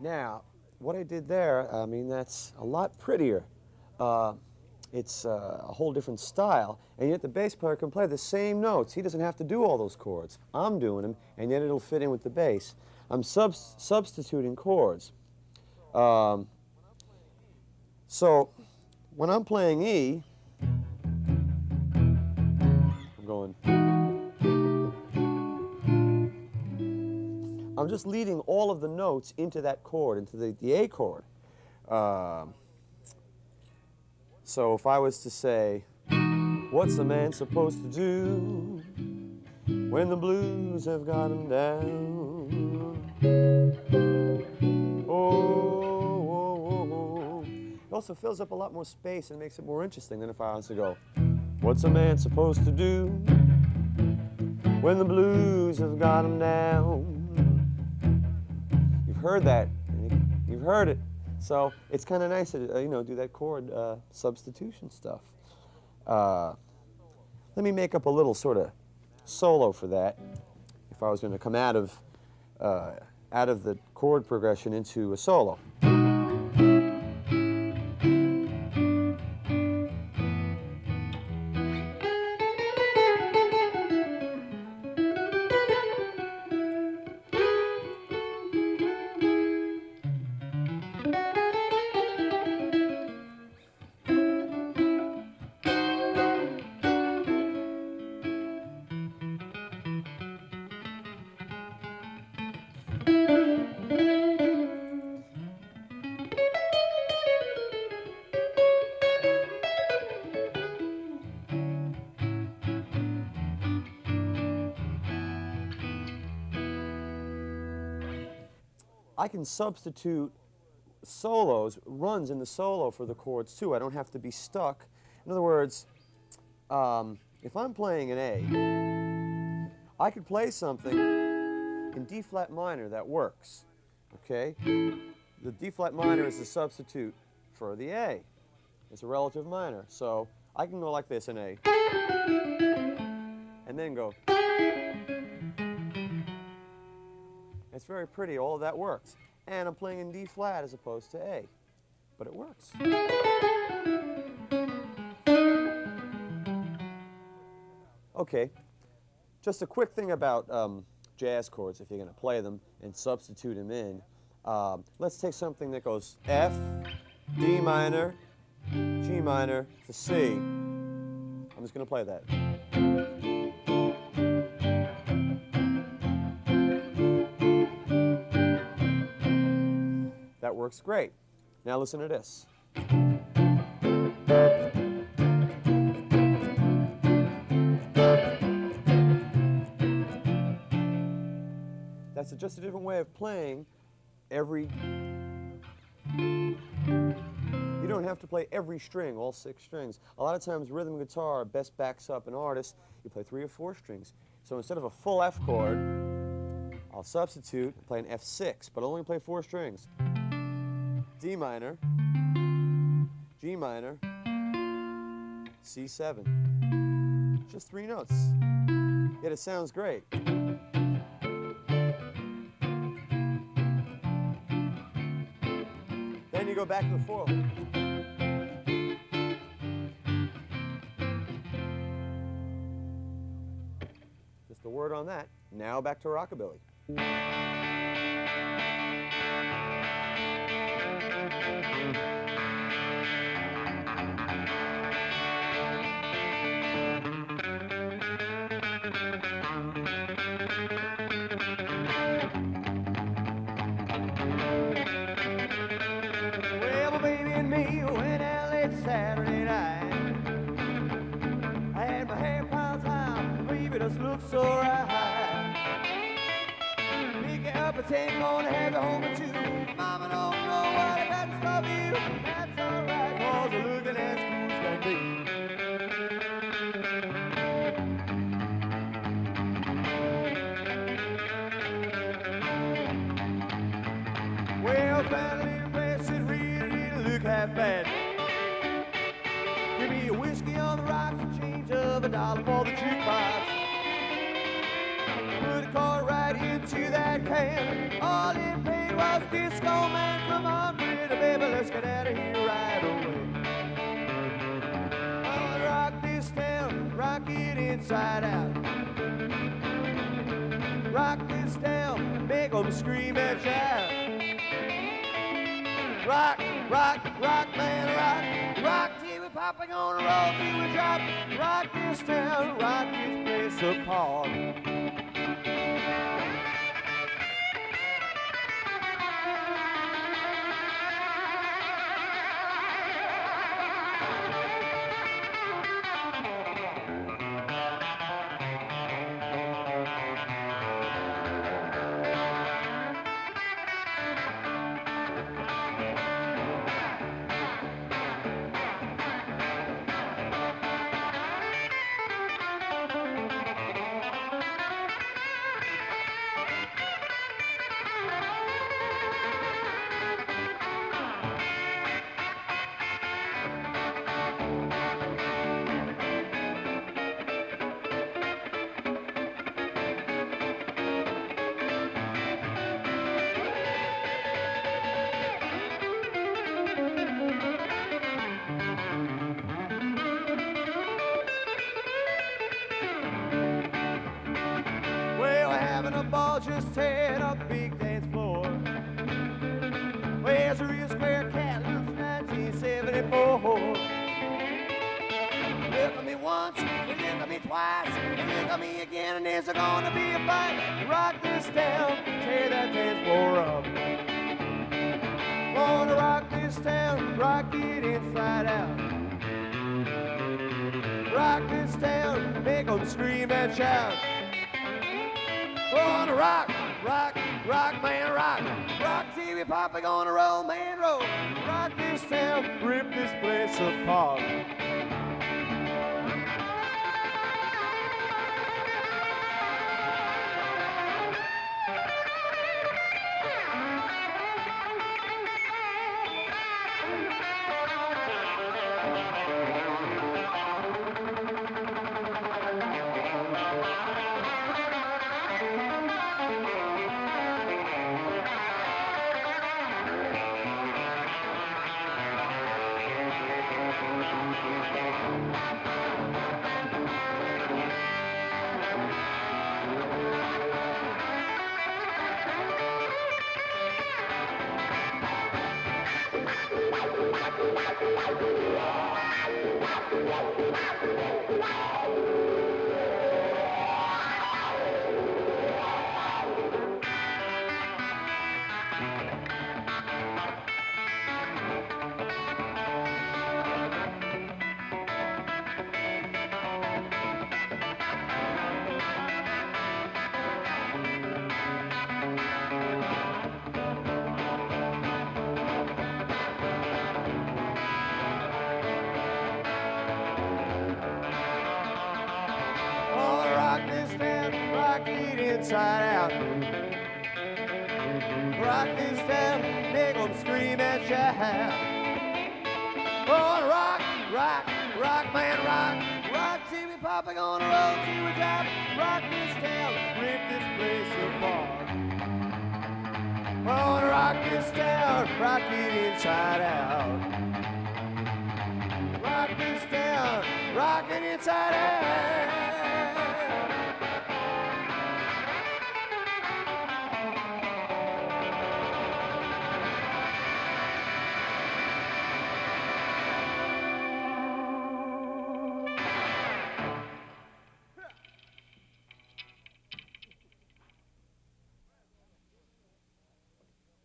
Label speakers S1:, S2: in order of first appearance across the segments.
S1: Now, what I did there, I mean, that's a lot prettier. It's a whole different style, and yet the bass player can play the same notes. He doesn't have to do all those chords. I'm doing them, and yet it'll fit in with the bass. I'm substituting chords. So when I'm playing E, I'm going. I'm just leading all of the notes into that chord, into the A chord. So if I was to say, what's a man supposed to do when the blues have got him down? Oh. It also fills up a lot more space and makes it more interesting than if I was to go, what's a man supposed to do when the blues have got him down? You've heard that. You've heard it. So it's kind of nice to do that chord substitution stuff. Let me make up a little sort of solo for that. If I was going to come out of the chord progression into a solo. I can substitute solos, runs in the solo for the chords too. I don't have to be stuck. In other words, if I'm playing an A, I could play something in D flat minor that works. Okay? The D flat minor is the substitute for the A. It's a relative minor. So I can go like this in A, and then go. It's very pretty, all of that works. And I'm playing in D flat as opposed to A, but it works. Okay, just a quick thing about jazz chords, if you're going to play them and substitute them in. Let's take something that goes F, D minor, G minor to C. I'm just going to play that. That works great. Now listen to this. That's just a different way of playing every... You don't have to play every string, all 6 strings. A lot of times rhythm guitar best backs up an artist. You play 3 or 4 strings. So instead of a full F chord, I'll substitute and play an F6, but only play 4 strings. D minor, G minor, C7. Just 3 notes. Yet it sounds great. Then you go back to the 4. Just a word on that. Now back to rockabilly. Well, my baby and me went out late Saturday night. I had my hair piled high, baby, just looked so right. Pick you up at 10, gonna have you home at 2. Mama don't know what I got to stop you. That's alright, 'cause you're looking as cool as can be. Well, found a little place that really didn't look half bad. Give me a whiskey on the rocks, a change of $1 for the jukebox. Put a card right into that can. All it paid was disco man, come on, pretty baby, let's get out of here right away. I'll rock this town, rock it inside out. Rock this town, make 'em scream and shout. Rock, rock, rock, man, rock. Rock till we pop, gonna roll till we drop. Rock this town, rock this place apart. Just tearing up big dance floor. Where's a real square cat since 1974? Look at me once, and look at me twice, and look at me again, and there's gonna be a fight. Rock this town, tear that dance floor up. Wanna rock this town, rock it inside out. Rock this town, make 'em scream and shout. Gonna rock, rock, rock, man, rock. Rock TV Papa, gonna roll, man, roll. Rock this town, rip this place apart. Inside out. Rock this town, make 'em scream and shout. Oh, rock, rock, rock, man, rock. Rock till we pop, gonna roll till we drop. Rock this town, rip this place apart. Oh, rock this town, rock it inside out. Rock this town, rock it inside out.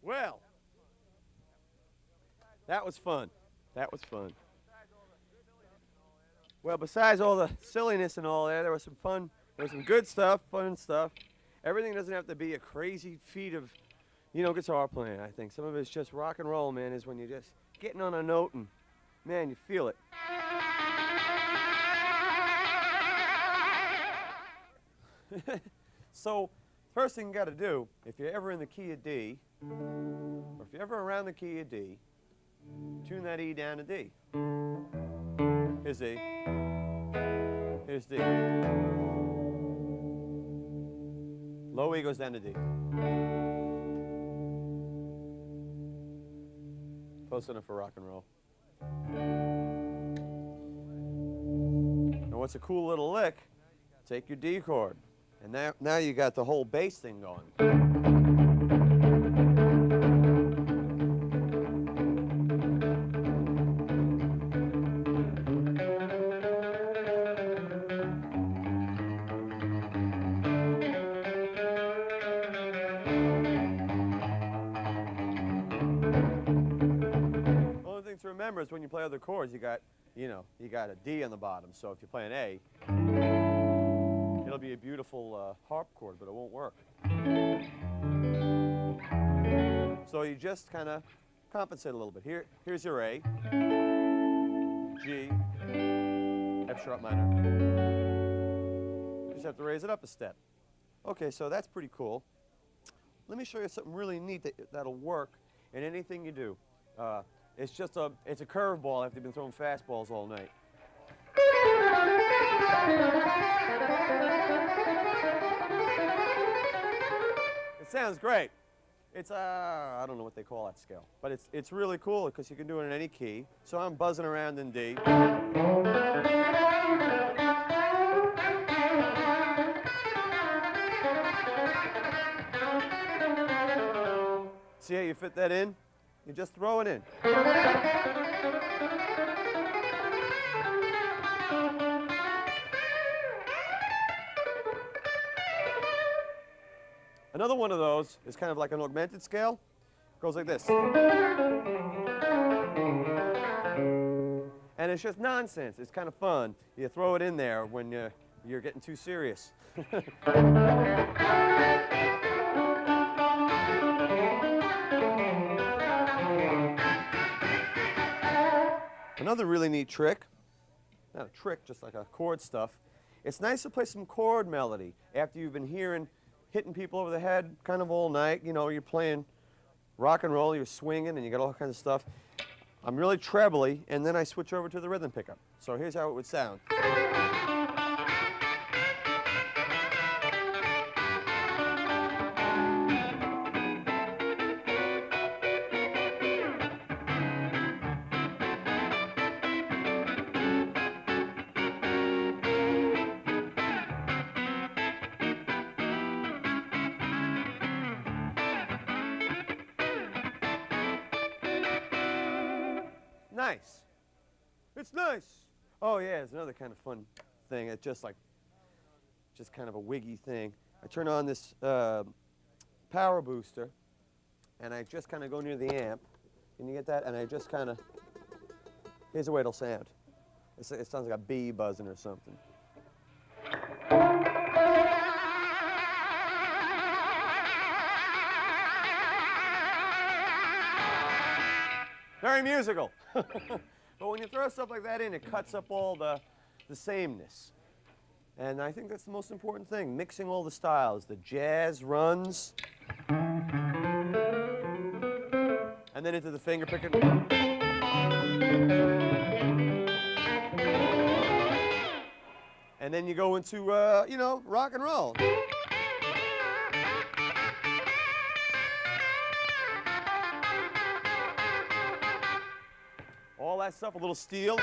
S1: Well, that was fun. That was fun. Well, besides all the silliness and all there was some fun. There was some good stuff, fun stuff. Everything doesn't have to be a crazy feat of, guitar playing, I think. Some of it's just rock and roll, man, is when you're just getting on a note and, man, you feel it. So, first thing you got to do, if you're ever in the key of D, or if you're ever around the key of D, tune that E down to D. Here's D. Here's D. Low E goes down to D. Close enough for rock and roll. And what's a cool little lick? Take your D chord, and now you got the whole bass thing going. To remember is when you play other chords, you got a D on the bottom. So if you play an A, it'll be a beautiful harp chord, but it won't work. So you just kind of compensate a little bit. Here's your A, G, F sharp minor. You just have to raise it up a step. Okay, so that's pretty cool. Let me show you something really neat that'll work in anything you do. It's a curveball after you've been throwing fastballs all night. It sounds great. It's I don't know what they call that scale, but it's really cool because you can do it in any key. So I'm buzzing around in D. See how you fit that in? You just throw it in. Another one of those is kind of like an augmented scale. Goes like this. And it's just nonsense. It's kind of fun. You throw it in there when you're getting too serious. Another really neat trick, not a trick, just like a chord stuff, it's nice to play some chord melody after you've been hitting people over the head kind of all night. You know, you're playing rock and roll, you're swinging, and you got all kinds of stuff. I'm really trebly, and then I switch over to the rhythm pickup. So here's how it would sound. Nice. It's nice. Oh yeah, there's another kind of fun thing. It's just kind of a wiggy thing. I turn on this power booster, and I just kind of go near the amp. Can you get that? And I just kind of, here's the way it'll sound. It sounds like a bee buzzing or something. Very musical. But when you throw stuff like that in, it cuts up all the sameness. And I think that's the most important thing, mixing all the styles. The jazz runs, and then into the finger picking. And then you go into, rock and roll. All that stuff, a little steel.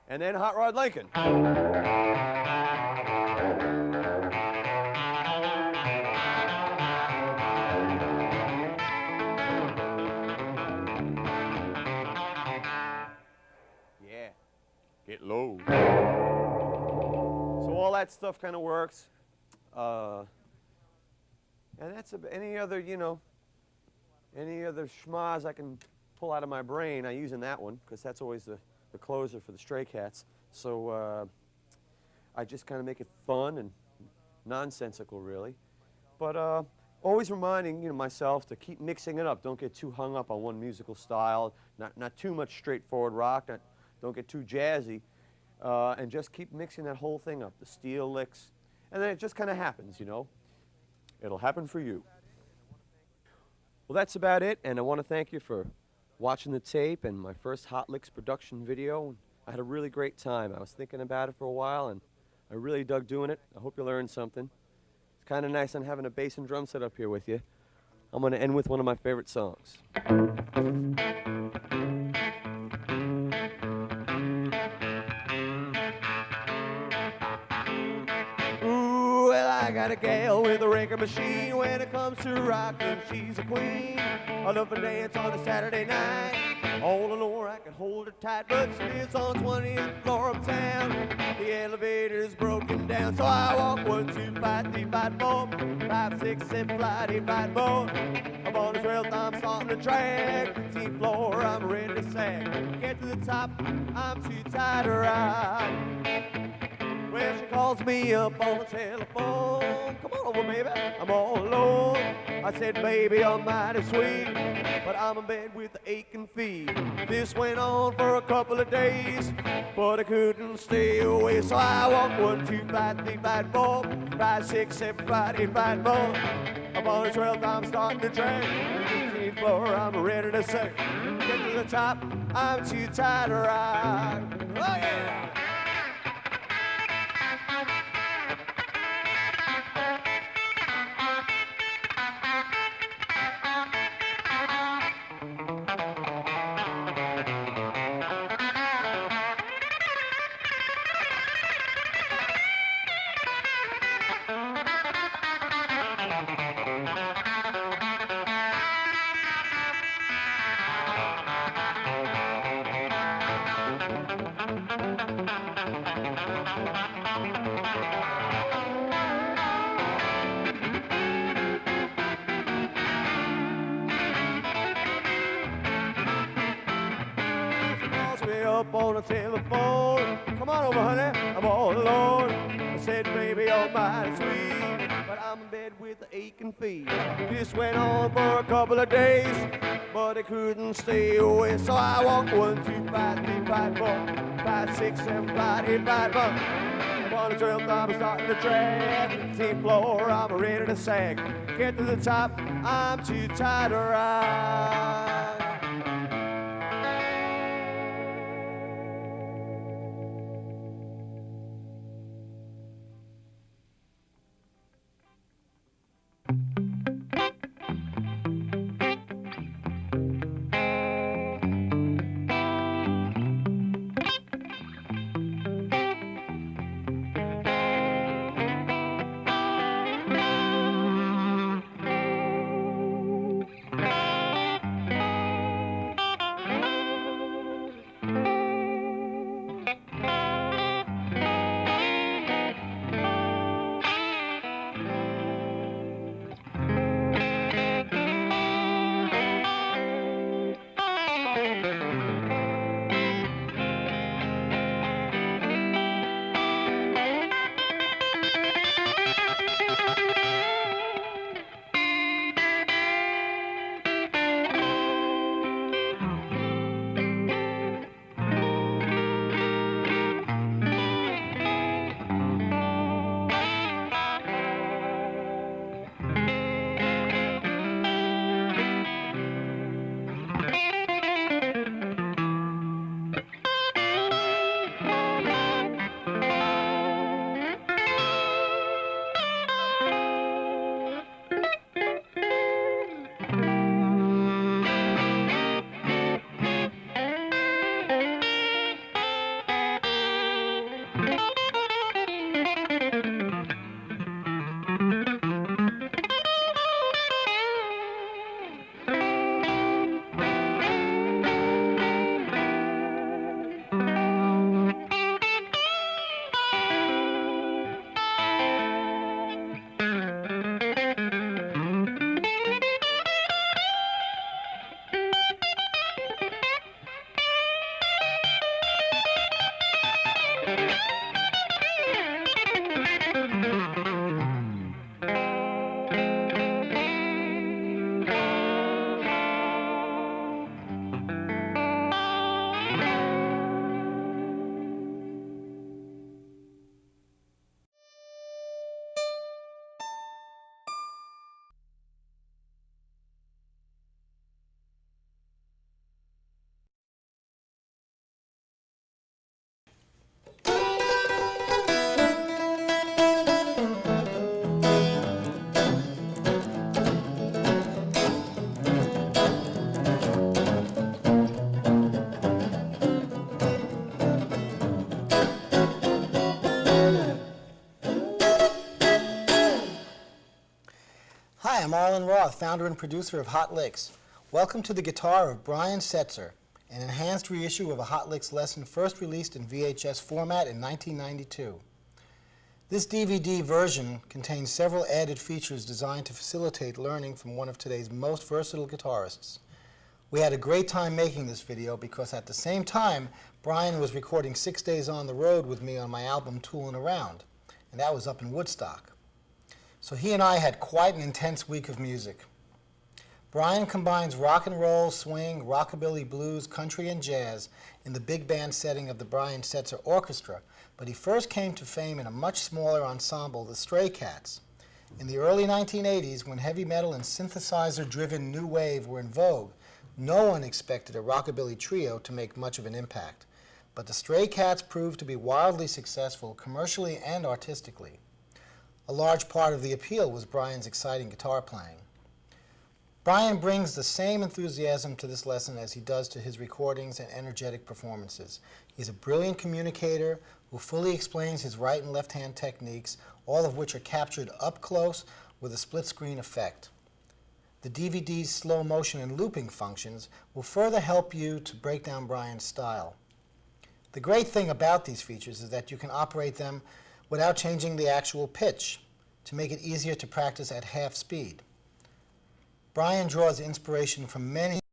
S1: And then Hot Rod Lincoln. Yeah, get low. So all that stuff kind of works. And that's any other schmaz I can pull out of my brain, I use in that one, because that's always the closer for the Stray Cats. So I just kind of make it fun and nonsensical, really. But always reminding myself to keep mixing it up. Don't get too hung up on one musical style. Not too much straightforward rock. Don't get too jazzy. And just keep mixing that whole thing up. The steel licks. And then it just kind of happens, It'll happen for you. Well, that's about it, and I want to thank you for watching the tape and my first Hot Licks production video. I had a really great time. I was thinking about it for a while, and I really dug doing it. I hope you learned something. It's kind of nice on having a bass and drum set up here with you. I'm going to end with one of my favorite songs. Ooh, well, I got a gal with a record machine. When it comes to rockin', she's a queen. I love to dance on a Saturday night. All alone, I can hold her tight, but she lives on 20th floor of town. The elevator's broken down, so I walk 1, 2, 5, 3, 5, 4, 5, 6, 7, flight, 8, 5 more. I'm on the 12th, I'm starting the track. 15th floor, I'm ready to sag. Get to the top, I'm too tired to ride. Well, she calls me up on the telephone. Come on over, baby, I'm all alone. I said, baby, you're mighty sweet, but I'm in bed with aching feet. This went on for a couple of days, but I couldn't stay away. So I walked 1, 2, 5, 3, 5, 4, 5, 6, 7, 5, 8, 5 more. I'm on the 12th, I'm starting to drag. 15th floor, I'm ready to sing. Get to the top, I'm too tired to ride. Oh yeah! Up on the telephone, come on over, honey, I'm all alone. I said, baby, you're mighty sweet, but I'm in bed with aching feet. This went on for a couple of days, but I couldn't stay away. So I walked 1, 2, 5, 3, 5, 4, 5, 6, 7, 5, 8, 5 more. I'm on the 12th, I'm starting to drag. 15th floor, I'm ready to sag. Get to the top, I'm too tired to ride.
S2: I'm Arlen Roth, founder and producer of Hot Licks. Welcome to the guitar of Brian Setzer, an enhanced reissue of a Hot Licks lesson first released in VHS format in 1992. This DVD version contains several added features designed to facilitate learning from one of today's most versatile guitarists. We had a great time making this video because at the same time, Brian was recording 6 days on the road with me on my album Toolin' Around, and that was up in Woodstock. So he and I had quite an intense week of music. Brian combines rock and roll, swing, rockabilly, blues, country, and jazz in the big band setting of the Brian Setzer Orchestra, but he first came to fame in a much smaller ensemble, the Stray Cats. In the early 1980s, when heavy metal and synthesizer-driven new wave were in vogue, no one expected a rockabilly trio to make much of an impact. But the Stray Cats proved to be wildly successful commercially and artistically. A large part of the appeal was Brian's exciting guitar playing. Brian brings the same enthusiasm to this lesson as he does to his recordings and energetic performances. He's a brilliant communicator who fully explains his right and left hand techniques, all of which are captured up close with a split screen effect. The DVD's slow motion and looping functions will further help you to break down Brian's style. The great thing about these features is that you can operate them without changing the actual pitch to make it easier to practice at half speed. Brian draws inspiration from many